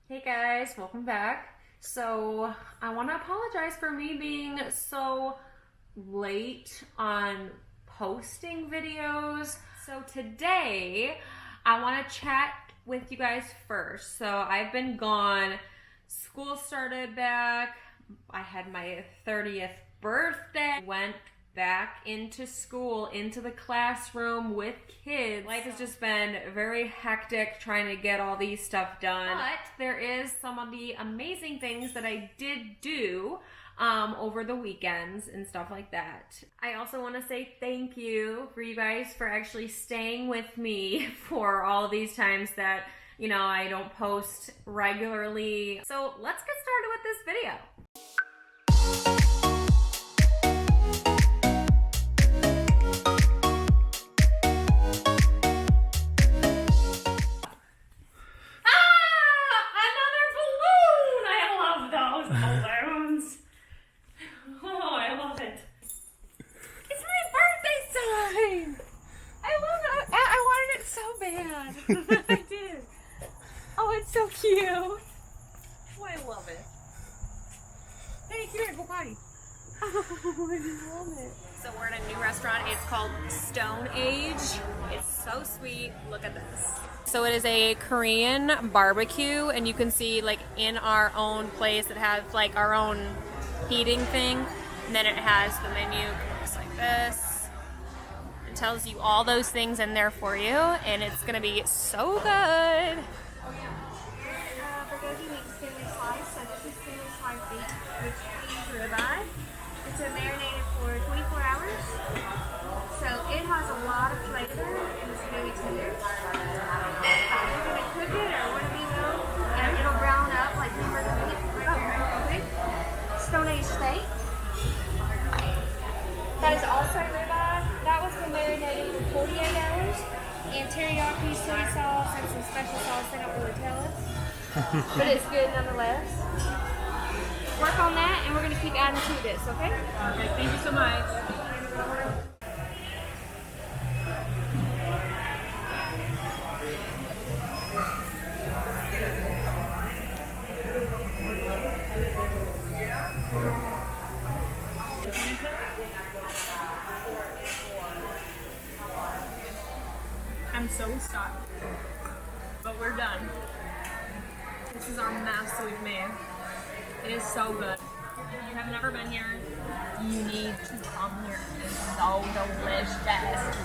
Hey guys, welcome back. So I want to apologize for me being so late on posting videos. So today I want to chat with you guys first. So I've been gone. School started back. I had my 30th birthday. Went back into school, into the classroom with kids. Life has just been very hectic trying to get all these stuff done. But there is some of the amazing things that I did do over the weekends and stuff like that. I also want to say thank you for you guys for actually staying with me for all these times that, you know, I don't post regularly. So let's get started with this video. I did. Oh, it's so cute. Oh, I love it. Hey, come here, go potty. Oh, I love it. So we're in a new restaurant. It's called Stone Age. It's so sweet. Look at this. So it is a Korean barbecue, and you can see like in our own place it has like our own heating thing, and then it has the menu. It looks like this. Tells you all those things in there for you, and it's gonna be so good. Bulgogi meat skinless slice. So this is skinless slice beef, which is ribeye. It's marinated for 24 hours, so it has a lot of flavor and it's very tender. We're gonna cook it, or whatever you will, and it'll brown up like the burger meat right there, real quick. Stone Age steak. That is also ribeye. That was been marinated for 48 hours, and teriyaki, soy sauce, and some special sauce they don't really tell us. But it's good nonetheless. Work on that, and we're going to keep adding to this, okay? Okay, thank you so much. I'm so stuck, but we're done. This is our mess we've made. It is so good. If you have never been here, you need to come here. It's so delicious.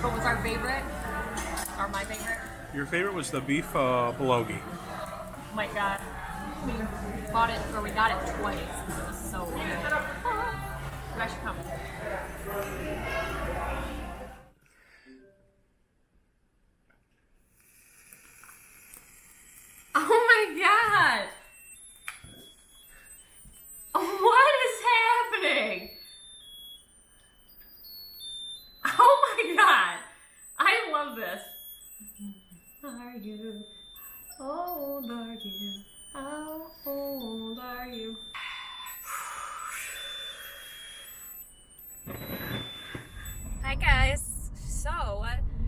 What was our favorite? Or my favorite? Your favorite was the beef bulgogi. Oh my god. We bought it, or we got it twice. It was so good. You guys should come. Oh my god! What is happening? Oh my god! I love this. Are you? How old are you? How old are you? Hi guys. So,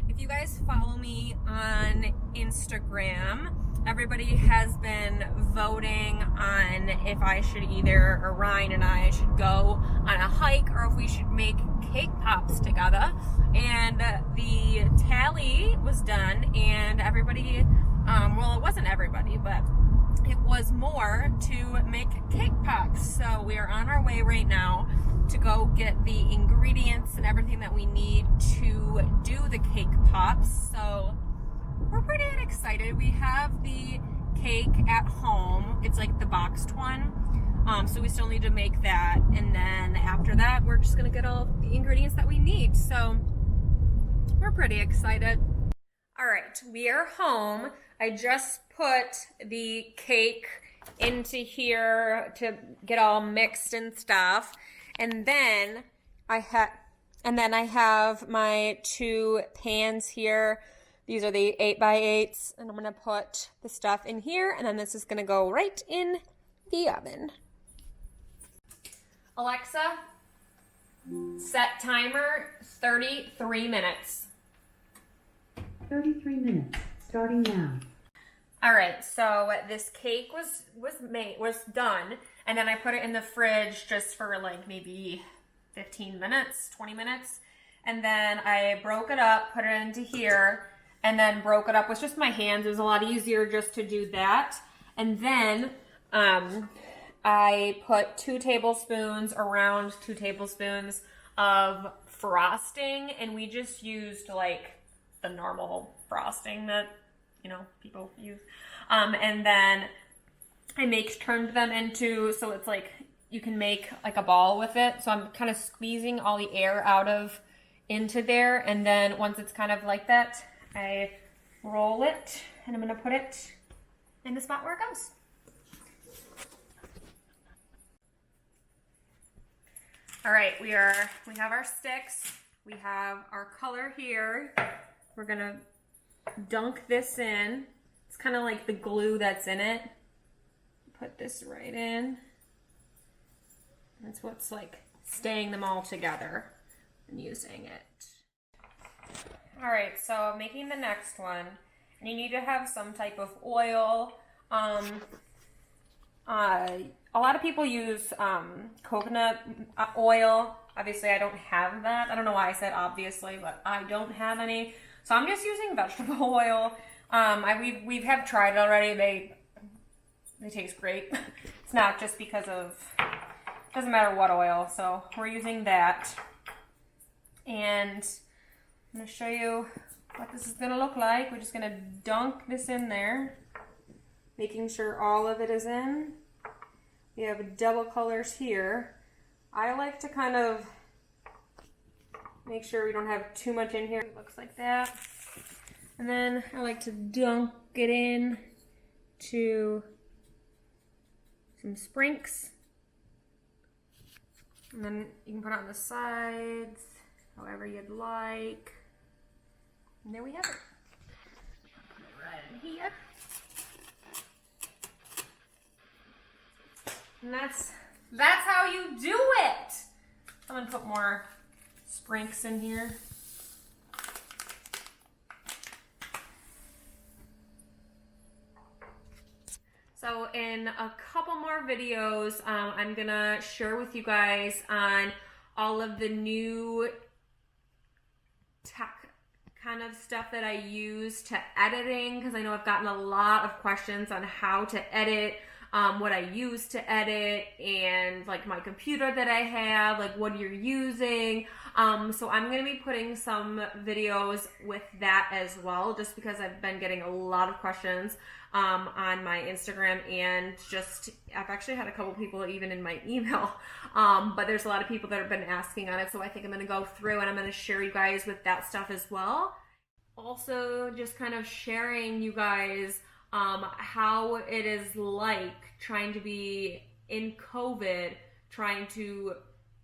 if you guys follow me on Instagram, everybody has been voting on if I should either, or Ryan and I should go on a hike, or if we should make cake pops together. And the tally was done, and everybody, well, it wasn't everybody, but it was more to make cake pops. So we are on our way right now to go get the ingredients and everything that we need to do the cake pops. So we're pretty excited. We have the cake at home. It's like the boxed one. So we still need to make that. And then after that, we're just gonna get all the ingredients that we need. So we're pretty excited. All right, we are home. I just put the cake into here to get all mixed and stuff. And then I have my two pans here. These are the 8x8s, and I'm gonna put the stuff in here, and then this is gonna go right in the oven. Alexa, set timer 33 minutes. 33 minutes, starting now. All right, so this cake was done, and then I put it in the fridge just for like maybe 15 minutes, 20 minutes. And then I broke it up, put it into here, and then broke it up with just my hands. It was a lot easier just to do that. And then I put 2 tablespoons, around 2 tablespoons of frosting, and we just used like the normal frosting that, you know, people use. And then I turned them into, so it's like you can make like a ball with it. So I'm kind of squeezing all the air out of into there, and then once it's kind of like that, I roll it, and I'm gonna put it in the spot where it goes. All right, we have our sticks, we have our color here. We're gonna dunk this in. It's kind of like the glue that's in it. Put this right in. That's what's like staying them all together and using it. All right, so I'm making the next one. And you need to have some type of oil. A lot of people use coconut oil. Obviously, I don't have that. I don't know why I said obviously, but I don't have any. So I'm just using vegetable oil. We've tried it already. They taste great. It's not just because of, doesn't matter what oil. So we're using that. And I'm gonna show you what this is gonna look like. We're just gonna dunk this in there, making sure all of it is in. We have double colors here. I like to kind of make sure we don't have too much in here. It looks like that. And then I like to dunk it in to some sprinkles. And then you can put it on the sides, however you'd like. And there we have it. Put it right in here. And that's how you do it. I'm gonna put more sprinkles in here. So in a couple more videos, I'm gonna share with you guys on all of the new tech kind of stuff that I use to editing, because I know I've gotten a lot of questions on how to edit, what I use to edit, and like my computer that I have, like what you're using. So I'm going to be putting some videos with that as well, just because I've been getting a lot of questions on my Instagram, and just I've actually had a couple people even in my email, but there's a lot of people that have been asking on it, so I think I'm going to go through and I'm going to share you guys with that stuff as well. Also, just kind of sharing you guys how it is like trying to be in COVID, trying to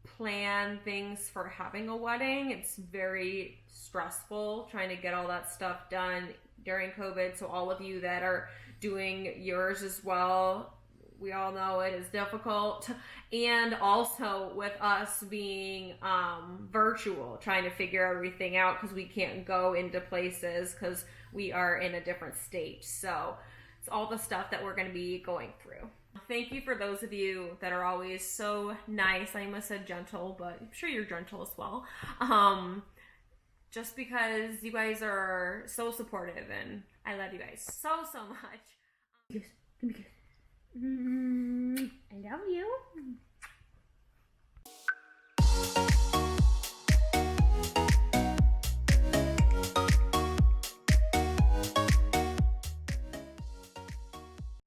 plan things for having a wedding. It's very stressful trying to get all that stuff done during COVID. So all of you that are doing yours as well, we all know it is difficult. And also with us being virtual, trying to figure everything out because we can't go into places because we are in a different state. So it's all the stuff that we're going to be going through. Thank you for those of you that are always so nice. I almost said gentle, but I'm sure you're gentle as well. Just because you guys are so supportive, and I love you guys so much.